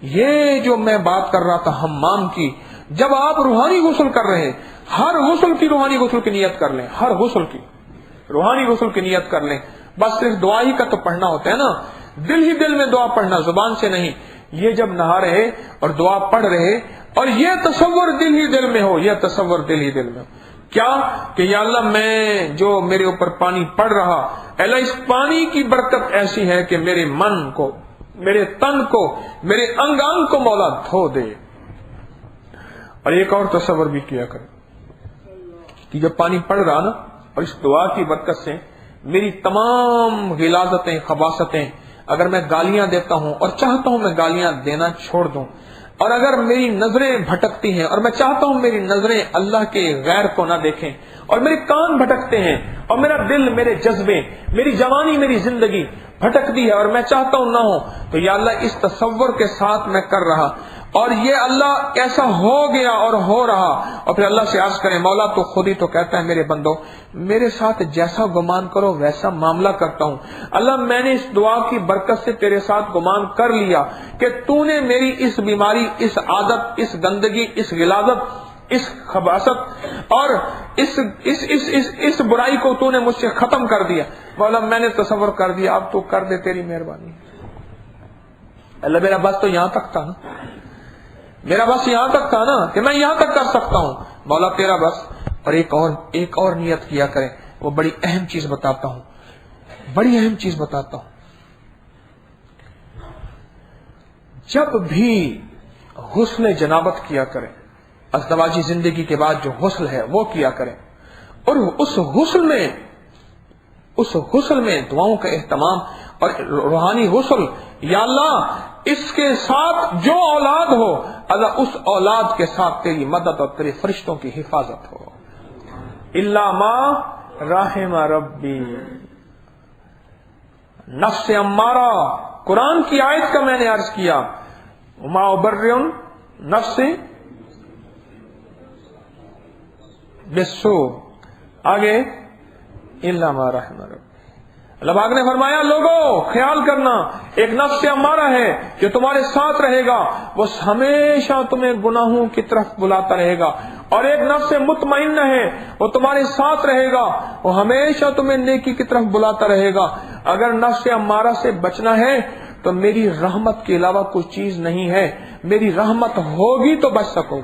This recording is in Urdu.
یہ جو میں بات کر رہا تھا حمام کی، جب آپ روحانی غسل کر رہے ہیں، ہر غسل کی روحانی غسل کی نیت کر لیں، ہر غسل کی روحانی غسل کی نیت کر لیں. بس صرف دعا ہی کا تو پڑھنا ہوتا ہے نا، دل ہی دل میں دعا پڑھنا، زبان سے نہیں. یہ جب نہا رہے اور دعا پڑھ رہے اور یہ تصور دل ہی دل میں ہو، یہ تصور دل ہی دل میں ہو کیا کہ یا اللہ میں جو میرے اوپر پانی پڑ رہا، اللہ اس پانی کی برکت ایسی ہے کہ میرے من کو، میرے تن کو، میرے انگ انگ کو مولا دھو دے. اور ایک اور تصور بھی کیا کرے کہ جب پانی پڑ رہا نا، اور اس دعا کی برکت سے میری تمام غلاظتیں، خباثتیں، اگر میں گالیاں دیتا ہوں اور چاہتا ہوں میں گالیاں دینا چھوڑ دوں، اور اگر میری نظریں بھٹکتی ہیں اور میں چاہتا ہوں میری نظریں اللہ کے غیر کو نہ دیکھیں، اور میرے کان بھٹکتے ہیں، اور میرا دل، میرے جذبے، میری جوانی، میری زندگی بھٹکتی ہے اور میں چاہتا ہوں نہ ہو، تو یا اللہ اس تصور کے ساتھ میں کر رہا، اور یہ اللہ ایسا ہو گیا اور ہو رہا. اور پھر اللہ سے عرض کریں مولا تو خود ہی تو کہتا ہے میرے بندو میرے ساتھ جیسا گمان کرو ویسا معاملہ کرتا ہوں. اللہ میں نے اس دعا کی برکت سے تیرے ساتھ گمان کر لیا کہ تو نے میری اس بیماری، اس عادت، اس گندگی، اس غلاظت، اس خباثت اور اس برائی کو تو نے مجھ سے ختم کر دیا. مولا میں نے تصور کر دیا، اب تو کر دے تیری مہربانی. اللہ میرا بس تو یہاں تک تھا نا، میرا بس یہاں تک تھا نا کہ میں یہاں تک کر سکتا ہوں، مولا تیرا بس. اور ایک اور نیت کیا کریں، وہ بڑی اہم چیز بتاتا ہوں، بڑی اہم چیز بتاتا ہوں. جب بھی غسل جنابت کیا کریں، ازدواجی زندگی کے بعد جو غسل ہے وہ کیا کریں، اور اس غسل میں دعاؤں کا اہتمام اور روحانی غسل. یا اللہ اس کے ساتھ جو اولاد ہو، اللہ اس اولاد کے ساتھ تیری مدد اور تیرے فرشتوں کی حفاظت ہو. الا ما رحم ربی، نفس امارہ، قرآن کی آیت کا میں نے عرض کیا، وما ابرئ نفس بالسوء، آگے الا ما رحم ربی. اللہ پاک نے فرمایا لوگوں خیال کرنا، ایک نفس امارہ ہے جو تمہارے ساتھ رہے گا، وہ ہمیشہ تمہیں گناہوں کی طرف بلاتا رہے گا، اور ایک نفس مطمئنہ ہے وہ تمہارے ساتھ رہے گا، وہ ہمیشہ تمہیں نیکی کی طرف بلاتا رہے گا. اگر نفس امارہ سے بچنا ہے تو میری رحمت کے علاوہ کوئی چیز نہیں ہے، میری رحمت ہوگی تو بچ سکو گے.